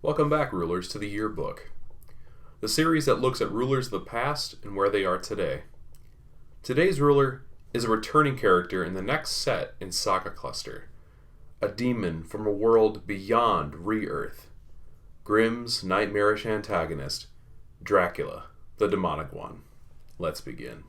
Welcome back, rulers, to the Yearbook, the series that looks at rulers of the past and where they are today. Today's ruler is a returning character in the next set in Saga Cluster, a demon from a world beyond Re-Earth, Grimm's nightmarish antagonist, Dracula, the demonic one. Let's begin.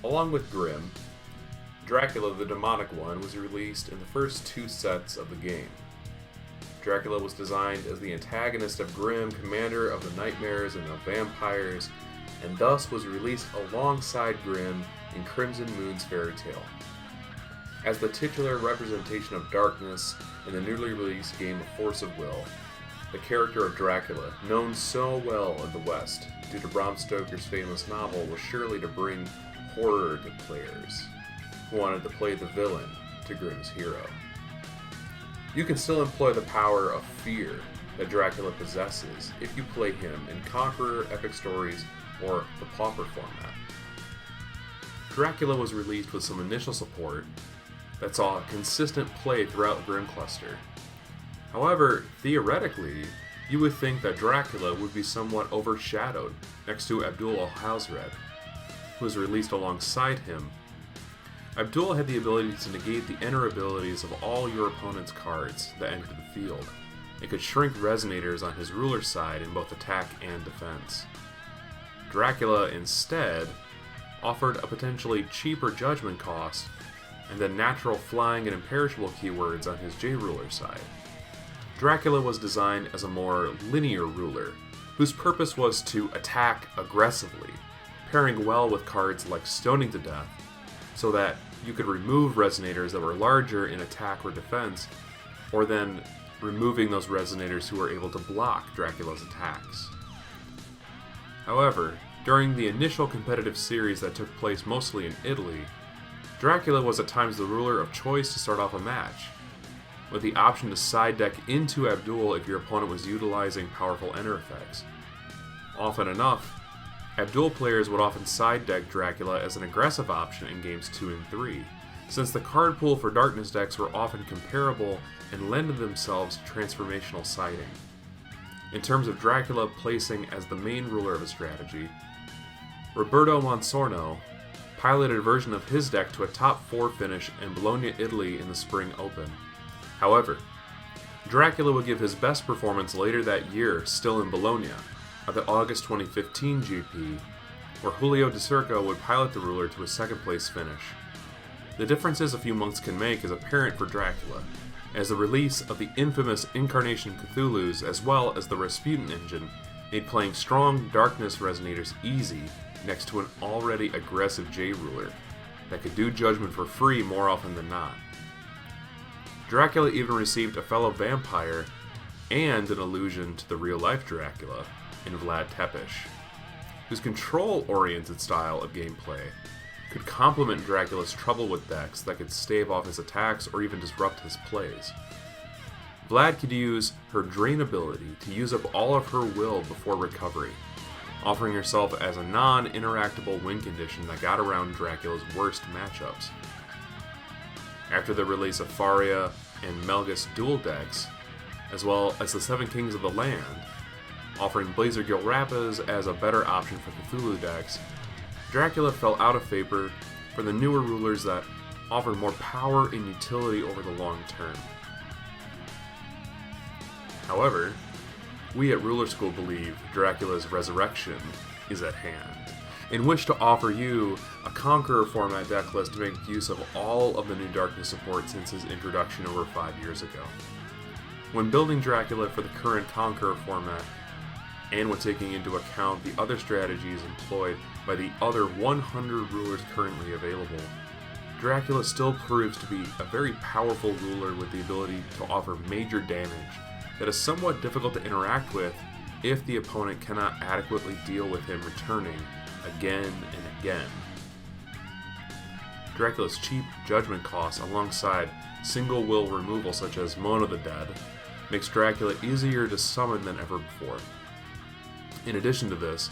Along with Grimm, Dracula the Demonic One was released in the first two sets of the game. Dracula was designed as the antagonist of Grimm, commander of the nightmares and the vampires, and thus was released alongside Grimm in Crimson Moon's fairy tale. As the titular representation of darkness in the newly released game of Force of Will, the character of Dracula, known so well in the West due to Bram Stoker's famous novel, was surely to bring horror to players who wanted to play the villain to Grimm's hero. You can still employ the power of fear that Dracula possesses if you play him in Conqueror, Epic Stories, or the Pauper format. Dracula was released with some initial support that saw consistent play throughout Grimm Cluster. However, theoretically, you would think that Dracula would be somewhat overshadowed next to Abdul Al-Hazred, who was released alongside him. Abdul had the ability to negate the enter abilities of all your opponent's cards that entered the field, and could shrink Resonators on his ruler side in both attack and defense. Dracula, instead, offered a potentially cheaper judgment cost, and then natural flying and imperishable keywords on his J-ruler side. Dracula was designed as a more linear ruler, whose purpose was to attack aggressively, pairing well with cards like Stoning to Death, so that you could remove Resonators that were larger in attack or defense, or then removing those Resonators who were able to block Dracula's attacks. However, during the initial competitive series that took place mostly in Italy, Dracula was at times the ruler of choice to start off a match, with the option to side deck into Abdul if your opponent was utilizing powerful enter effects. Often enough, Abdul players would often side deck Dracula as an aggressive option in games 2 and 3, since the card pool for Darkness decks were often comparable and lended themselves to transformational siding. In terms of Dracula placing as the main ruler of a strategy, Roberto Monsorno piloted a version of his deck to a top 4 finish in Bologna, Italy in the Spring Open. However, Dracula would give his best performance later that year, still in Bologna, at the August 2015 GP, where Julio De Circo would pilot the ruler to a second place finish. The differences a few months can make is apparent for Dracula, as the release of the infamous Incarnation Cthulhu's as well as the Rasputin engine made playing strong Darkness Resonators easy next to an already aggressive J-ruler that could do judgment for free more often than not. Dracula even received a fellow vampire and an allusion to the real-life Dracula in Vlad Tepes, whose control-oriented style of gameplay could complement Dracula's trouble with decks that could stave off his attacks or even disrupt his plays. Vlad could use her Drain ability to use up all of her will before recovery, offering herself as a non-interactable win condition that got around Dracula's worst matchups. After the release of Faurecia and Melgus dual decks, as well as the Seven Kings of the Land, offering Blazer Gill Rappas as a better option for Cthulhu decks, Dracula fell out of favor for the newer rulers that offered more power and utility over the long term. However, we at Ruler School believe Dracula's resurrection is at hand, and wish to offer you a Conqueror format deck list to make use of all of the new Darkness support since his introduction over 5 years ago. When building Dracula for the current Conqueror format, and when taking into account the other strategies employed by the other 100 rulers currently available, Dracula still proves to be a very powerful ruler with the ability to offer major damage that is somewhat difficult to interact with if the opponent cannot adequately deal with him returning again and again. Dracula's cheap judgment cost alongside single will removal such as Moan of the Dead makes Dracula easier to summon than ever before. In addition to this,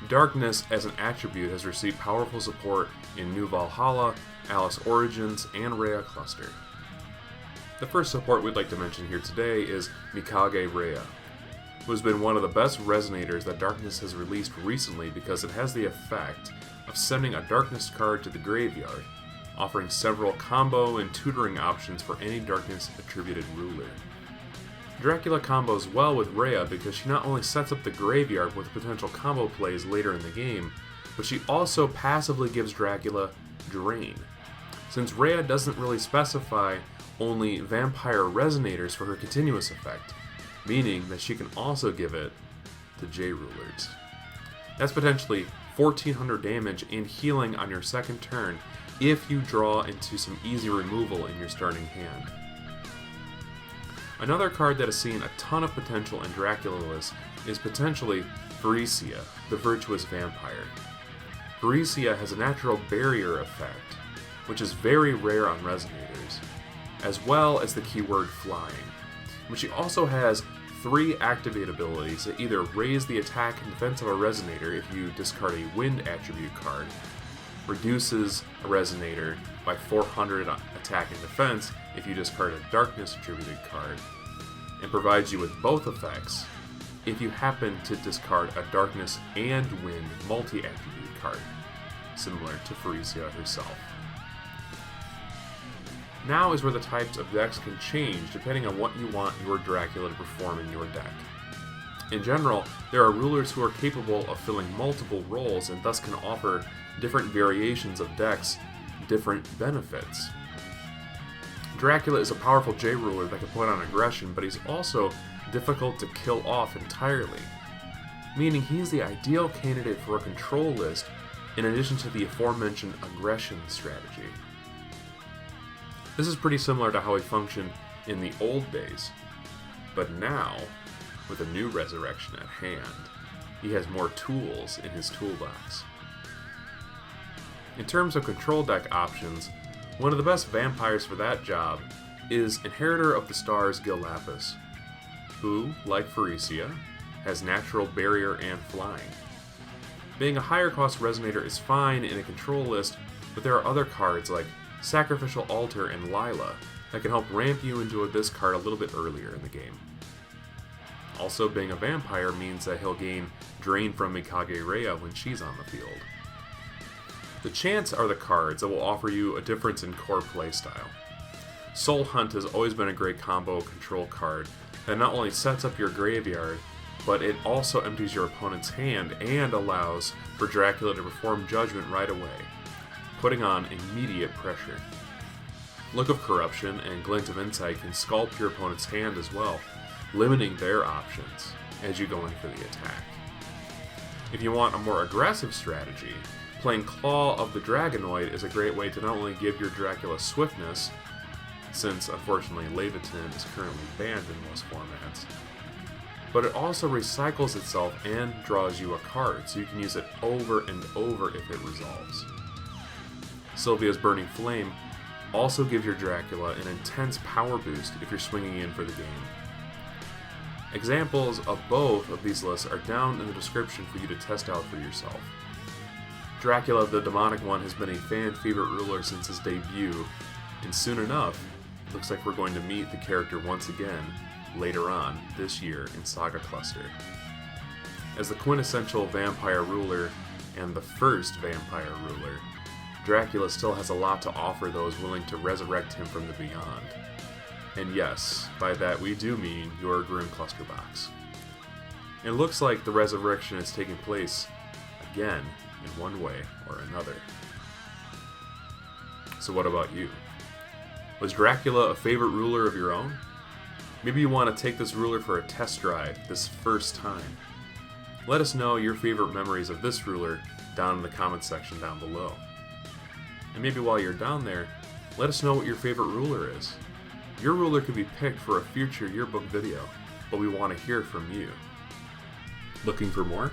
Darkness as an attribute has received powerful support in New Valhalla, Alice Origins, and Reiya Cluster. The first support we'd like to mention here today is Mikage Reiya, who has been one of the best Resonators that Darkness has released recently because it has the effect of sending a Darkness card to the graveyard, offering several combo and tutoring options for any Darkness attributed ruler. Dracula combos well with Reiya because she not only sets up the graveyard with potential combo plays later in the game, but she also passively gives Dracula Drain. Since Reiya doesn't really specify only Vampire Resonators for her continuous effect, meaning that she can also give it to J-Rulers. That's potentially 1400 damage and healing on your second turn if you draw into some easy removal in your starting hand. Another card that has seen a ton of potential in Dracula lists is potentially Faurecia, the Virtuous Vampire. Faurecia has a natural barrier effect, which is very rare on Resonators, as well as the keyword Flying, but she also has 3 activate abilities that either raise the attack and defense of a Resonator if you discard a Wind attribute card, reduces a Resonator by 400 attack and defense if you discard a Darkness attributed card, and provides you with both effects if you happen to discard a Darkness and Wind multi-attribute card, similar to Faurecia herself. Now is where the types of decks can change depending on what you want your Dracula to perform in your deck. In general, there are rulers who are capable of filling multiple roles and thus can offer different variations of decks different benefits. Dracula is a powerful J-Ruler that can put on aggression, but he's also difficult to kill off entirely, meaning he's the ideal candidate for a control list in addition to the aforementioned aggression strategy. This is pretty similar to how he functioned in the old days, but now, with a new resurrection at hand, he has more tools in his toolbox. In terms of control deck options, one of the best vampires for that job is Inheritor of the Stars Gill Lapis, who, like Faurecia, has natural barrier and flying. Being a higher cost Resonator is fine in a control list, but there are other cards like Sacrificial Altar and Lailah that can help ramp you into a discard a little bit earlier in the game. Also, being a vampire means that he'll gain Drain from Mikage Reiya when she's on the field. The Chants are the cards that will offer you a difference in core playstyle. Soul Hunt has always been a great combo control card that not only sets up your graveyard, but it also empties your opponent's hand and allows for Dracula to perform Judgment right away, putting on immediate pressure. Look of Corruption and Glint of Insight can sculpt your opponent's hand as well, limiting their options as you go in for the attack. If you want a more aggressive strategy, playing Claw of the Dragonoid is a great way to not only give your Dracula swiftness, since unfortunately Leviathan is currently banned in most formats, but it also recycles itself and draws you a card, so you can use it over and over if it resolves. Sylvia's Burning Flame also gives your Dracula an intense power boost if you're swinging in for the game. Examples of both of these lists are down in the description for you to test out for yourself. Dracula the Demonic One has been a fan favorite ruler since his debut, and soon enough, it looks like we're going to meet the character once again later on this year in Saga Cluster. As the quintessential vampire ruler and the first vampire ruler, Dracula still has a lot to offer those willing to resurrect him from the beyond. And yes, by that we do mean your Grim Cluster box. It looks like the resurrection is taking place again in one way or another. So what about you? Was Dracula a favorite ruler of your own? Maybe you want to take this ruler for a test drive this first time. Let us know your favorite memories of this ruler down in the comments section down below. And maybe while you're down there, let us know what your favorite ruler is. Your ruler could be picked for a future yearbook video, but we want to hear from you. Looking for more?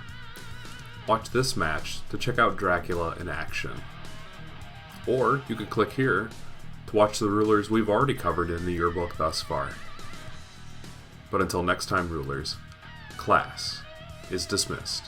Watch this match to check out Dracula in action. Or you can click here to watch the rulers we've already covered in the yearbook thus far. But until next time, rulers, class is dismissed.